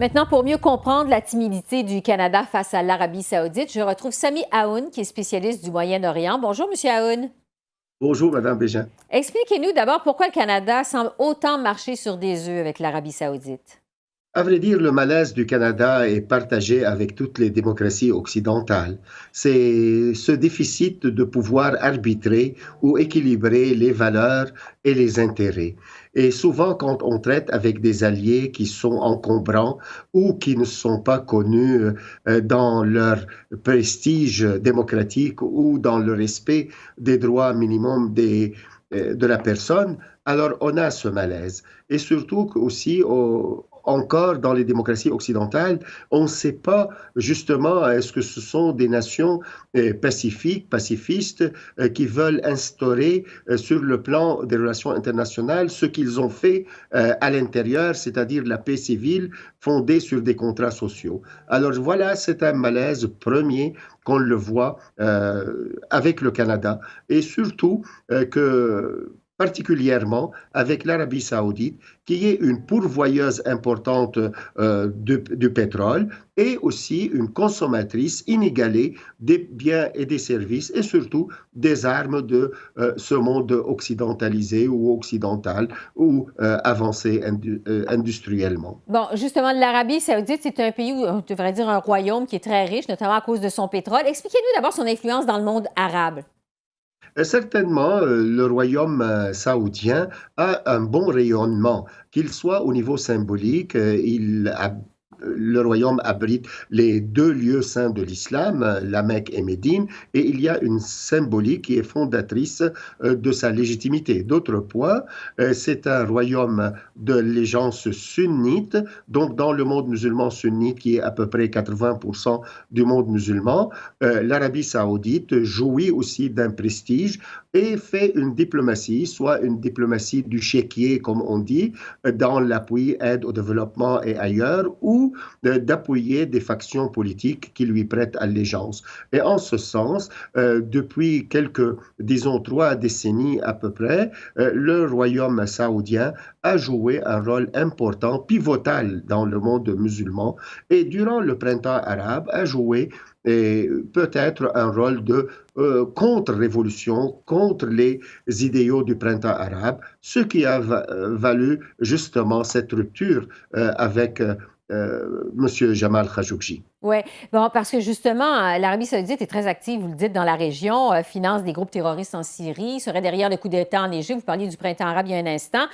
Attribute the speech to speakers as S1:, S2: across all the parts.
S1: Maintenant, pour mieux comprendre la timidité du Canada face à l'Arabie saoudite, je retrouve Sami Aoun, qui est spécialiste du Moyen-Orient. Bonjour, Monsieur Aoun.
S2: Bonjour, Madame Bégin.
S1: Expliquez-nous d'abord pourquoi le Canada semble autant marcher sur des œufs avec l'Arabie saoudite.
S2: À vrai dire, le malaise du Canada est partagé avec toutes les démocraties occidentales. C'est ce déficit de pouvoir arbitrer ou équilibrer les valeurs et les intérêts. Et souvent, quand on traite avec des alliés qui sont encombrants ou qui ne sont pas connus dans leur prestige démocratique ou dans le respect des droits minimums de la personne, alors on a ce malaise. Et surtout aussi, encore dans les démocraties occidentales, on ne sait pas justement est-ce que ce sont des nations pacifiques, pacifistes, qui veulent instaurer sur le plan des relations internationales ce qu'ils ont fait à l'intérieur, c'est-à-dire la paix civile fondée sur des contrats sociaux. Alors voilà, c'est un malaise premier qu'on le voit avec le Canada et surtout que particulièrement avec l'Arabie saoudite, qui est une pourvoyeuse importante du pétrole et aussi une consommatrice inégalée des biens et des services et surtout des armes de ce monde occidentalisé ou occidental ou avancé industriellement.
S1: Bon, justement, l'Arabie saoudite, c'est un pays, où on devrait dire un royaume qui est très riche, notamment à cause de son pétrole. Expliquez-nous d'abord son influence dans le monde arabe.
S2: Certainement, le royaume saoudien a un bon rayonnement, qu'il soit au niveau symbolique, le royaume abrite les deux lieux saints de l'islam, la Mecque et Médine, et il y a une symbolique qui est fondatrice de sa légitimité. D'autre part, c'est un royaume de l'allégeance sunnite, donc dans le monde musulman sunnite, qui est à peu près 80% du monde musulman, l'Arabie saoudite jouit aussi d'un prestige et fait une diplomatie, soit une diplomatie du chéquier, comme on dit, dans l'appui, aide au développement et ailleurs, ou d'appuyer des factions politiques qui lui prêtent allégeance. Et en ce sens, depuis quelques, disons, 3 décennies à peu près, le royaume saoudien a joué un rôle important, pivotal dans le monde musulman, et durant le printemps arabe a joué et peut-être un rôle de contre-révolution, contre les idéaux du printemps arabe, ce qui a valu justement cette rupture avec M. Jamal Khashoggi.
S1: Oui, bon, parce que justement, l'Arabie saoudite est très active, vous le dites, dans la région, finance des groupes terroristes en Syrie, serait derrière le coup d'État en Égypte. Vous parliez du printemps arabe il y a un instant.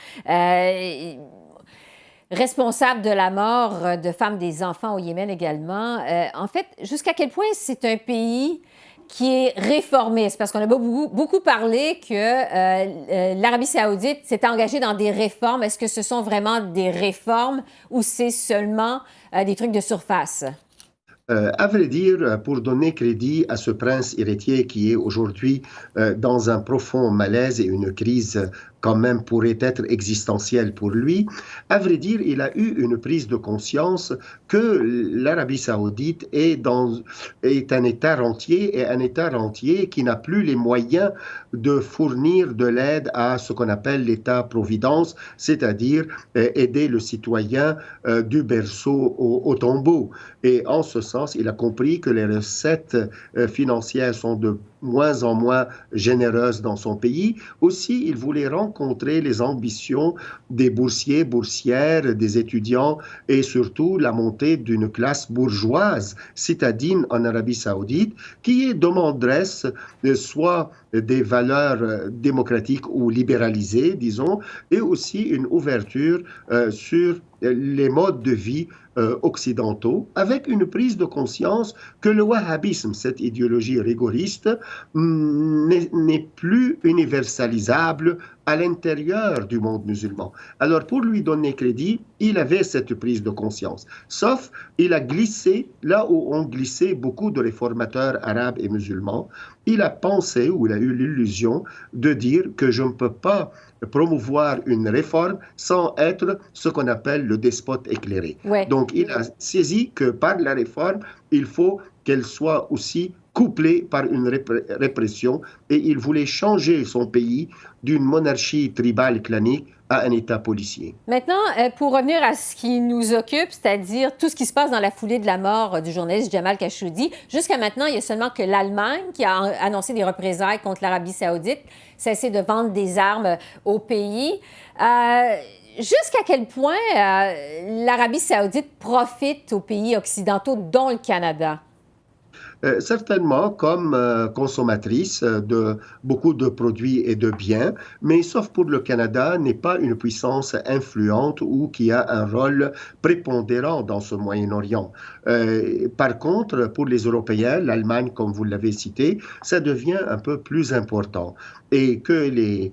S1: Responsable de la mort de femmes, des enfants au Yémen également. En fait, jusqu'à quel point c'est un pays qui est réformiste? Parce qu'on a beaucoup parlé que l'Arabie saoudite s'est engagée dans des réformes. Est-ce que ce sont vraiment des réformes ou c'est seulement des trucs de surface?
S2: À vrai dire, pour donner crédit à ce prince héritier qui est aujourd'hui dans un profond malaise et une crise quand même pourrait être existentielle pour lui, à vrai dire, il a eu une prise de conscience que l'Arabie saoudite est un État rentier et un État rentier qui n'a plus les moyens de fournir de l'aide à ce qu'on appelle l'État-providence, c'est-à-dire aider le citoyen du berceau au tombeau. Et en ce sens, il a compris que les recettes financières sont de moins en moins généreuses dans son pays. Aussi, il voulait rencontrer les ambitions des boursiers, boursières, des étudiants et surtout la montée d'une classe bourgeoise citadine en Arabie saoudite qui est demanderesse soit des valeurs démocratiques ou libéralisées, disons, et aussi une ouverture sur les modes de vie occidentaux, avec une prise de conscience que le wahhabisme, cette idéologie rigoriste, n'est plus universalisable à l'intérieur du monde musulman. Alors, pour lui donner crédit, il avait cette prise de conscience. Sauf, il a glissé là où ont glissé beaucoup de réformateurs arabes et musulmans. Il a pensé, ou il a eu l'illusion de dire que je ne peux pas promouvoir une réforme sans être ce qu'on appelle le despote éclairé.
S1: Ouais.
S2: Donc, il a saisi que par la réforme, il faut qu'elle soit aussi couplée par une répression et il voulait changer son pays d'une monarchie tribale clanique à un État policier.
S1: Maintenant, pour revenir à ce qui nous occupe, c'est-à-dire tout ce qui se passe dans la foulée de la mort du journaliste Jamal Khashoggi, jusqu'à maintenant, il y a seulement que l'Allemagne qui a annoncé des représailles contre l'Arabie saoudite, cessé de vendre des armes au pays. Jusqu'à quel point l'Arabie saoudite profite aux pays occidentaux, dont le Canada?
S2: Certainement comme consommatrice de beaucoup de produits et de biens, mais sauf pour le Canada, n'est pas une puissance influente ou qui a un rôle prépondérant dans ce Moyen-Orient. Par contre, pour les Européens, l'Allemagne, comme vous l'avez cité, ça devient un peu plus important et que les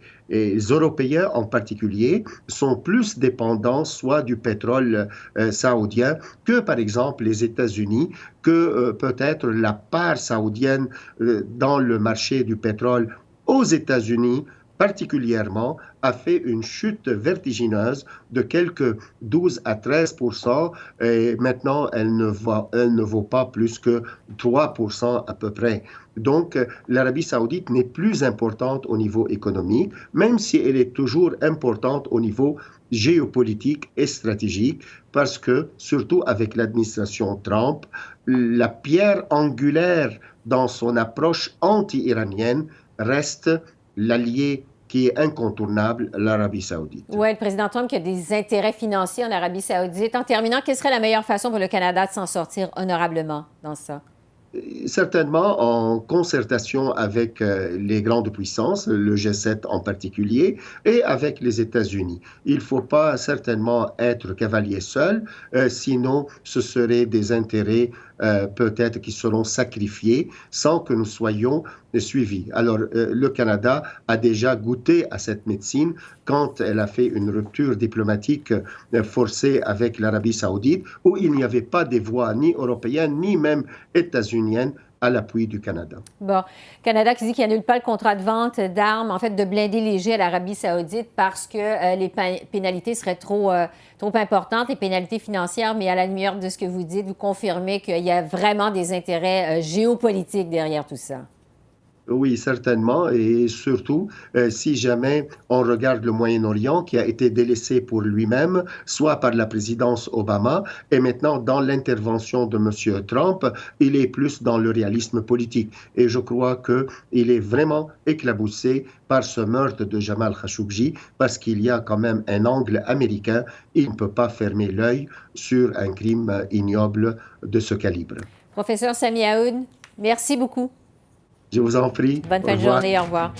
S2: Européens en particulier sont plus dépendants soit du pétrole saoudien que par exemple les États-Unis, que peut-être la part saoudienne dans le marché du pétrole aux États-Unis particulièrement, a fait une chute vertigineuse de quelques 12 à 13%, et maintenant elle ne vaut pas plus que 3% à peu près. Donc l'Arabie saoudite n'est plus importante au niveau économique, même si elle est toujours importante au niveau géopolitique et stratégique, parce que, surtout avec l'administration Trump, la pierre angulaire dans son approche anti-iranienne reste l'allié qui est incontournable, l'Arabie saoudite.
S1: Oui, le président Trump qui a des intérêts financiers en Arabie saoudite. En terminant, quelle serait la meilleure façon pour le Canada de s'en sortir honorablement dans ça?
S2: Certainement en concertation avec les grandes puissances, le G7 en particulier, et avec les États-Unis. Il ne faut pas certainement être cavalier seul, sinon ce seraient des intérêts peut-être qui seront sacrifiés sans que nous soyons suivis. Alors, le Canada a déjà goûté à cette médecine quand elle a fait une rupture diplomatique forcée avec l'Arabie saoudite, où il n'y avait pas des voix ni européennes, ni même états-uniennes à l'appui du Canada.
S1: Bon, Canada qui dit qu'il n'annule pas le contrat de vente d'armes, en fait, de blindés légers à l'Arabie saoudite parce que les pénalités seraient trop importantes, les pénalités financières, mais à la lumière de ce que vous dites, vous confirmez qu'il y a vraiment des intérêts géopolitiques derrière tout ça.
S2: Oui, certainement. Et surtout, si jamais on regarde le Moyen-Orient qui a été délaissé pour lui-même, soit par la présidence Obama, et maintenant dans l'intervention de M. Trump, il est plus dans le réalisme politique. Et je crois qu'il est vraiment éclaboussé par ce meurtre de Jamal Khashoggi, parce qu'il y a quand même un angle américain. Il ne peut pas fermer l'œil sur un crime ignoble de ce calibre.
S1: Professeur Sami Aoun, merci beaucoup.
S2: Je vous en prie.
S1: Bonne fin de journée. Au revoir.